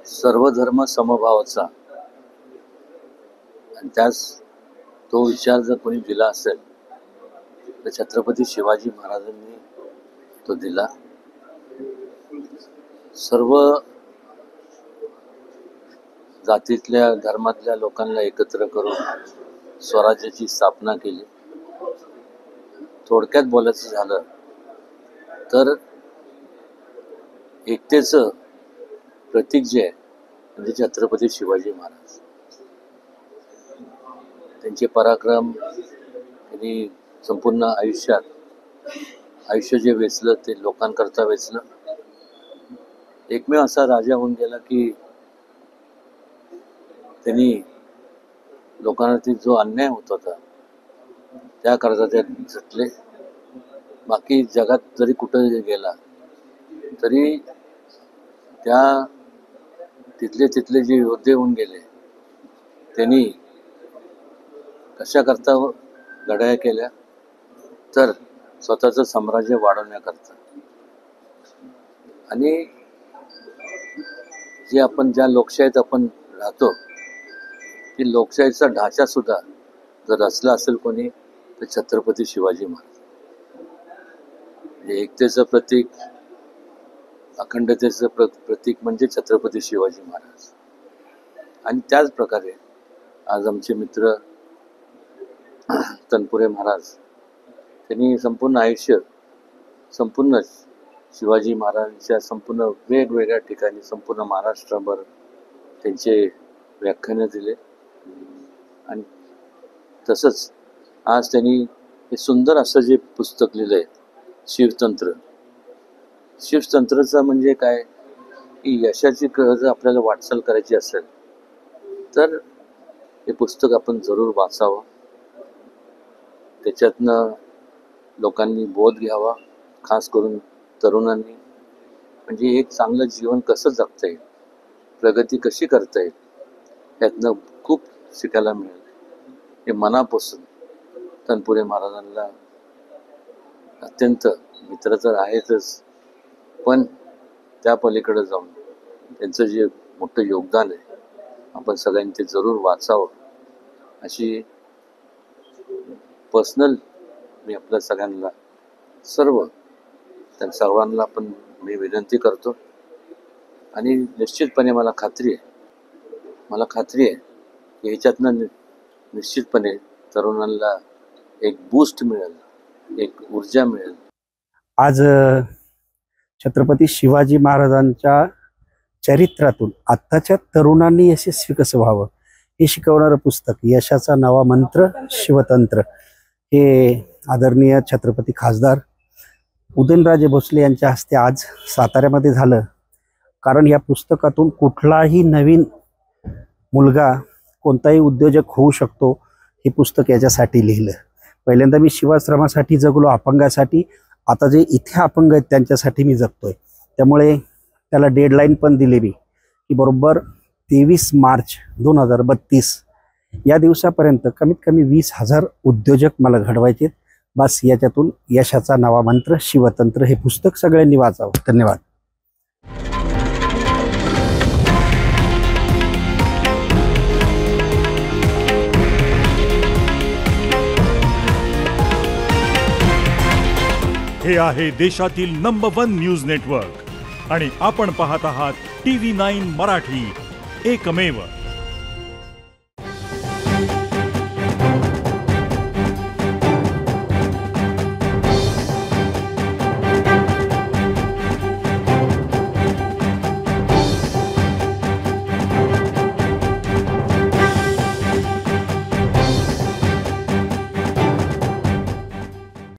सर्वधर्म समभावाचा आणि त्यास तो विचार जर कोणी दिला असेल तर छत्रपती शिवाजी महाराजांनी तो दिला. सर्व जातीतल्या धर्मातल्या लोकांना एकत्र करून स्वराज्याची स्थापना केली. थोडक्यात बोलायचं झालं तर एकतेचं प्रतीक जे आहे म्हणजे छत्रपती शिवाजी महाराज. त्यांचे पराक्रम त्यांनी संपूर्ण आयुष्य जे वेचलं ते लोकांकरता वेचलं. एकमेव असा राजा होऊन गेला की त्यांनी लोकांवरती जो अन्याय होत होता त्याकरता ते झटले. बाकी जगात जरी कुठं गेला तरी तिथले जे योद्धे होऊन गेले त्यांनी कशाकरता लढाया केल्या तर स्वतःचं साम्राज्य वाढवण्याकरता. आणि जे आपण ज्या लोकशाहीत आपण राहतो ती लोकशाहीचा ढाचा सुद्धा जर रचला असेल कोणी तर छत्रपती शिवाजी महाराज. एकतेचं प्रतीक, अखंडतेचं प्रतीक म्हणजे छत्रपती शिवाजी महाराज. आणि त्याच प्रकारे आज आमचे मित्र तनपुरे महाराज त्यांनी संपूर्ण आयुष्य संपूर्ण शिवाजी महाराजांच्या संपूर्ण वेगवेगळ्या ठिकाणी संपूर्ण महाराष्ट्रभर त्यांचे व्याख्यानं दिले. आणि तसंच आज त्यांनी हे सुंदर असं जे पुस्तक लिहिलं आहे शिवतंत्र. शिवतंत्रचं म्हणजे काय की यशाची जर आपल्याला वाटचाल करायची असेल तर हे पुस्तक आपण जरूर वाचावं. त्याच्यातनं लोकांनी बोध घ्यावा, खास करून तरुणांनी. म्हणजे एक चांगलं जीवन कसं जगता येईल, प्रगती कशी करता येईल यातनं खूप शिकायला मिळेल. हे मनापासून तनपुरे महाराजांना अत्यंत मित्र तर आहेतच पण त्या पलीकडे जाऊन त्यांचं जे मोठं योगदान आहे आपण सगळ्यांनी ते जरूर वाचावं अशी पर्सनल मी आपल्या सगळ्यांना सर्वांना पण मी विनंती करतो. आणि निश्चितपणे मला खात्री आहे की ह्याच्यातनं निश्चितपणे तरुणांना एक बूस्ट मिळेल, एक ऊर्जा मिळेल. आज छत्रपती शिवाजी महाराजांच्या चरित्रातून आत्ताच्या तरुणांनी यशस्वी कसं व्हावं हे शिकवणारं पुस्तक यशाचा नवा मंत्र शिवतंत्र हे आदरणीय छत्रपती खासदार उदयनराजे भोसले यांच्या हस्ते आज साताऱ्यामध्ये झालं. कारण या पुस्तकातून कुठलाही नवीन मुलगा कोणताही उद्योजक होऊ शकतो हे पुस्तक याच्यासाठी लिहिलं. पहिल्यांदा मी शिवाश्रमासाठी जगलो, अपंगासाठी. आता जे इथे अपंग आहेत त्यांच्यासाठी मी जगतोय. त्यामुळे त्याला डेडलाईन पण दिली मी की बरोबर 23 मार्च 2032 या दिवसापर्यंत कमीत कमी 20,000 उद्योजक मला घडवायचे. बस याच्यातून यशाचा नवा मंत्र शिवतंत्र हे पुस्तक सगळ्यांनी वाचावं. धन्यवाद. हे आहे देशातील नंबर 1 न्यूज नेटवर्क आणि आपण पाहत आहात TV9 मराठी, एकमेव.